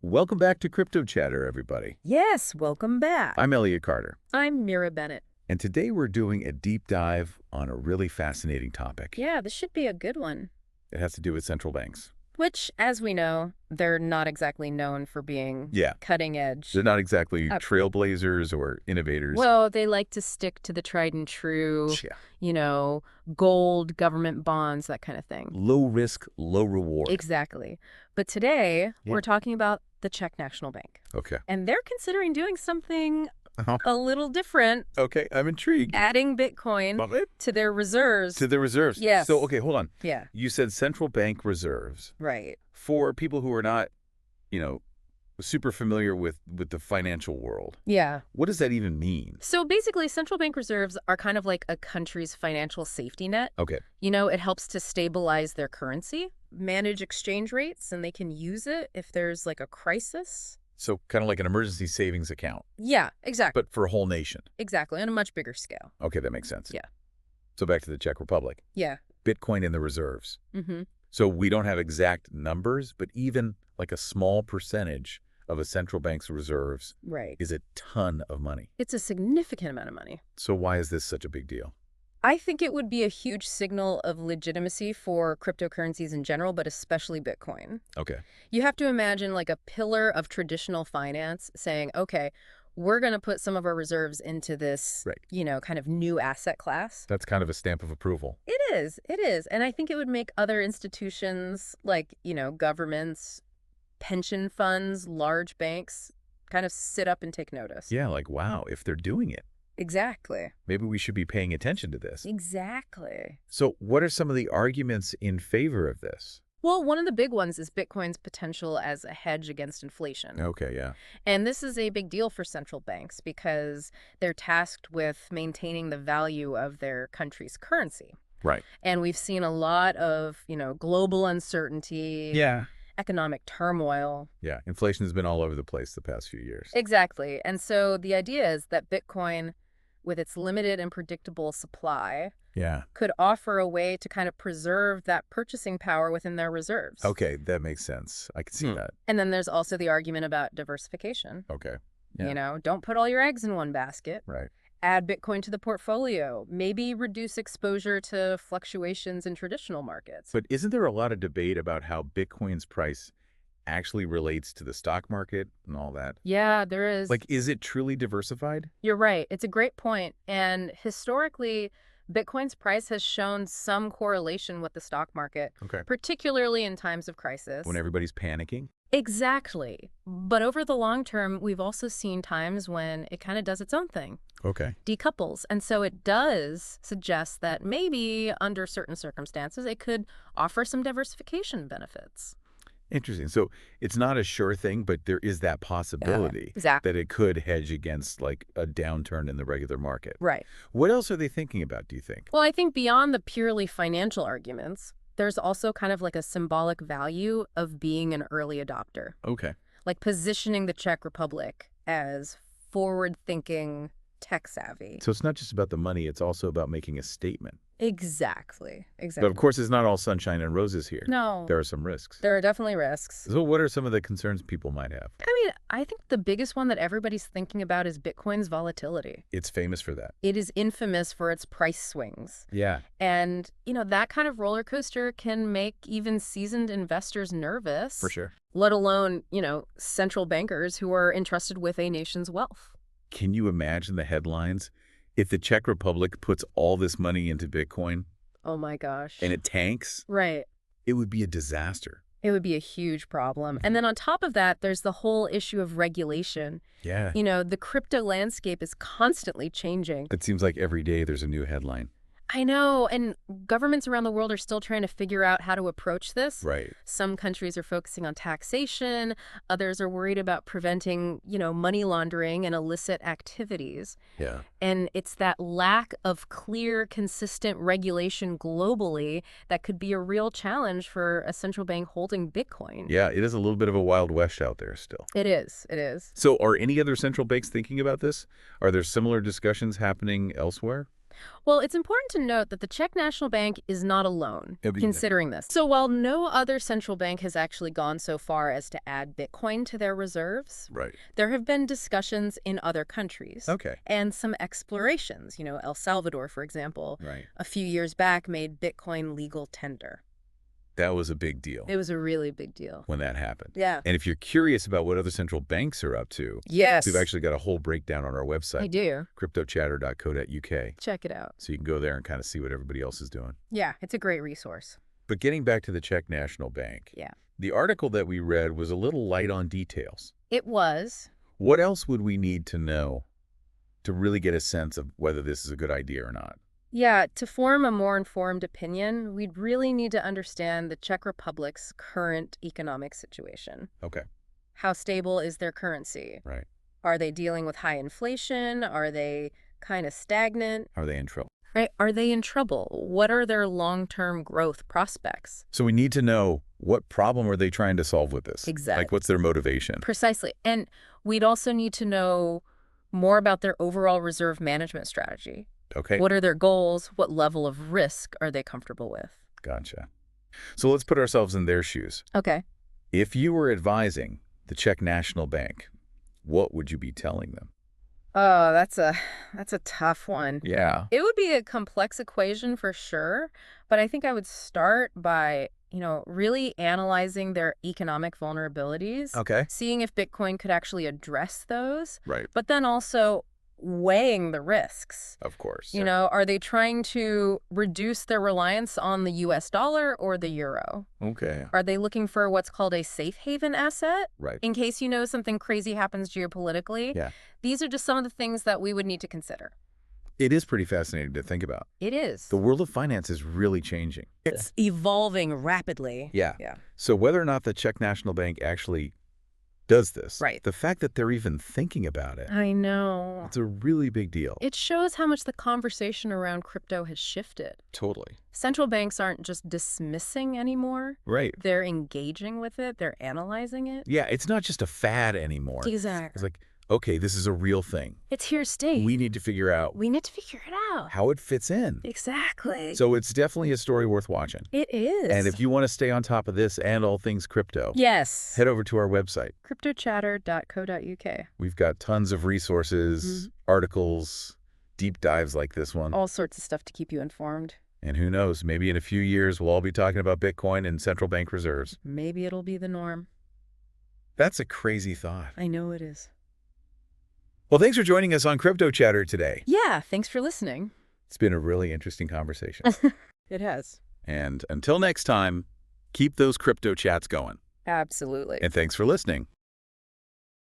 Welcome back to Crypto Chatter, everybody. Yes, welcome back. I'm Elliot Carter. I'm Mira Bennett. And today we're doing a deep dive on a really fascinating topic. Yeah, this should be a good one. It has to do with central banks. Which, as we know, they're not exactly known for being cutting edge. They're not exactly trailblazers or innovators. Well, they like to stick to the tried and true, gold, government bonds, that kind of thing. Low risk, low reward. Exactly. But today, we're talking about the Czech National Bank. Okay. And they're considering doing something a little different. Okay, I'm intrigued. Adding Bitcoin to their reserves. To their reserves. Yes. So, okay, hold on. Yeah. You said central bank reserves. Right. For people who are not, super familiar with the financial world. Yeah. What does that even mean? So basically, central bank reserves are kind of like a country's financial safety net. Okay. It helps to stabilize their currency, manage exchange rates, and they can use it if there's like a crisis. So kind of like an emergency savings account. Yeah, exactly. But for a whole nation. Exactly, on a much bigger scale. Okay, that makes sense. Yeah. So back to the Czech Republic. Yeah. Bitcoin in the reserves. Mm-hmm. So we don't have exact numbers, but even like a small percentage of a central bank's reserves is a ton of money. It's a significant amount of money. So why is this such a big deal? I think it would be a huge signal of legitimacy for cryptocurrencies in general, but especially Bitcoin. Okay. You have to imagine like a pillar of traditional finance saying, okay, we're going to put some of our reserves into this, kind of new asset class. That's kind of a stamp of approval. It is. It is. And I think it would make other institutions like, governments, pension funds, large banks kind of sit up and take notice. Yeah, like, wow, if they're doing it. Exactly. Maybe we should be paying attention to this. Exactly. So what are some of the arguments in favor of this? Well, one of the big ones is Bitcoin's potential as a hedge against inflation. Okay, yeah. And this is a big deal for central banks because they're tasked with maintaining the value of their country's currency. Right. And we've seen a lot of, global uncertainty. Yeah. Economic turmoil. Yeah, inflation has been all over the place the past few years. Exactly. And so the idea is that Bitcoin, with its limited and predictable supply, could offer a way to kind of preserve that purchasing power within their reserves. Okay, that makes sense. I can see that. And then there's also the argument about diversification. Okay. Yeah. Don't put all your eggs in one basket. Right. Add Bitcoin to the portfolio. Maybe reduce exposure to fluctuations in traditional markets. But isn't there a lot of debate about how Bitcoin's price actually relates to the stock market and all that? Yeah, there is. Like, is it truly diversified? You're right. It's a great point. And historically, Bitcoin's price has shown some correlation with the stock market, particularly in times of crisis. When everybody's panicking? Exactly. But over the long term, we've also seen times when it kind of does its own thing. Okay. Decouples. And so it does suggest that maybe under certain circumstances, it could offer some diversification benefits. Interesting. So it's not a sure thing, but there is that possibility that it could hedge against like a downturn in the regular market. Right. What else are they thinking about, do you think? Well, I think beyond the purely financial arguments, there's also kind of like a symbolic value of being an early adopter. Okay. Like positioning the Czech Republic as forward-thinking, tech-savvy. So it's not just about the money, it's also about making a statement. Exactly. But of course, it's not all sunshine and roses here. No. There are some risks. There are definitely risks. So what are some of the concerns people might have? I think the biggest one that everybody's thinking about is Bitcoin's volatility. It's famous for that. It is infamous for its price swings. Yeah. And, that kind of roller coaster can make even seasoned investors nervous. For sure. Let alone, central bankers who are entrusted with a nation's wealth. Can you imagine the headlines if the Czech Republic puts all this money into Bitcoin? Oh my gosh. And it tanks? Right. It would be a disaster. It would be a huge problem. And then on top of that, there's the whole issue of regulation. Yeah. The crypto landscape is constantly changing. It seems like every day there's a new headline. I know, and governments around the world are still trying to figure out how to approach this. Right. Some countries are focusing on taxation. Others are worried about preventing, money laundering and illicit activities. Yeah. And it's that lack of clear, consistent regulation globally that could be a real challenge for a central bank holding Bitcoin. Yeah, it is a little bit of a Wild West out there still. It is. It is. So are any other central banks thinking about this? Are there similar discussions happening elsewhere? Well, it's important to note that the Czech National Bank is not alone considering this. So while no other central bank has actually gone so far as to add Bitcoin to their reserves, there have been discussions in other countries. And some explorations. El Salvador, for example, a few years back made Bitcoin legal tender. That was a big deal. It was a really big deal. When that happened. Yeah. And if you're curious about what other central banks are up to, we've actually got a whole breakdown on our website. I do. cryptochatter.co.uk. Check it out. So you can go there and kind of see what everybody else is doing. Yeah, it's a great resource. But getting back to the Czech National Bank, the article that we read was a little light on details. It was. What else would we need to know to really get a sense of whether this is a good idea or not? Yeah, to form a more informed opinion, we'd really need to understand the Czech Republic's current economic situation. How stable is their currency? Are they dealing with high inflation? Are they kind of stagnant? Are they in trouble? Are they in trouble? What are their long-term growth prospects? So we need to know, what problem are they trying to solve with this? Exactly. Like, what's their motivation? Precisely. And we'd also need to know more about their overall reserve management strategy. What are their goals? What level of risk are they comfortable with? Gotcha. So let's put ourselves in their shoes. If you were advising the Czech National Bank, what would you be telling them? Oh, that's a tough one. Yeah. It would be a complex equation for sure, but I think I would start by, really analyzing their economic vulnerabilities. Seeing if Bitcoin could actually address those. But then also weighing the risks. Of course. Are they trying to reduce their reliance on the US dollar or the euro? Are they looking for what's called a safe haven asset? In case something crazy happens geopolitically? These are just some of the things that we would need to consider. It is pretty fascinating to think about. It is. The world of finance is really changing. It's evolving rapidly. So whether or not the Czech National Bank actually does this, the fact that they're even thinking about it, I know. It's a really big deal. It shows how much the conversation around crypto has shifted. Totally. Central banks aren't just dismissing anymore. They're engaging with it. They're analyzing it. Yeah, it's not just a fad anymore. Exactly. It's like, okay, this is a real thing. It's here to stay. We need to figure out. it out. How it fits in. Exactly. So it's definitely a story worth watching. It is. And if you want to stay on top of this and all things crypto, head over to our website. cryptochatter.co.uk. We've got tons of resources, articles, deep dives like this one. All sorts of stuff to keep you informed. And who knows, maybe in a few years we'll all be talking about Bitcoin and central bank reserves. Maybe it'll be the norm. That's a crazy thought. I know it is. Well, thanks for joining us on Crypto Chatter today. Yeah, thanks for listening. It's been a really interesting conversation. It has. And until next time, keep those crypto chats going. Absolutely. And thanks for listening.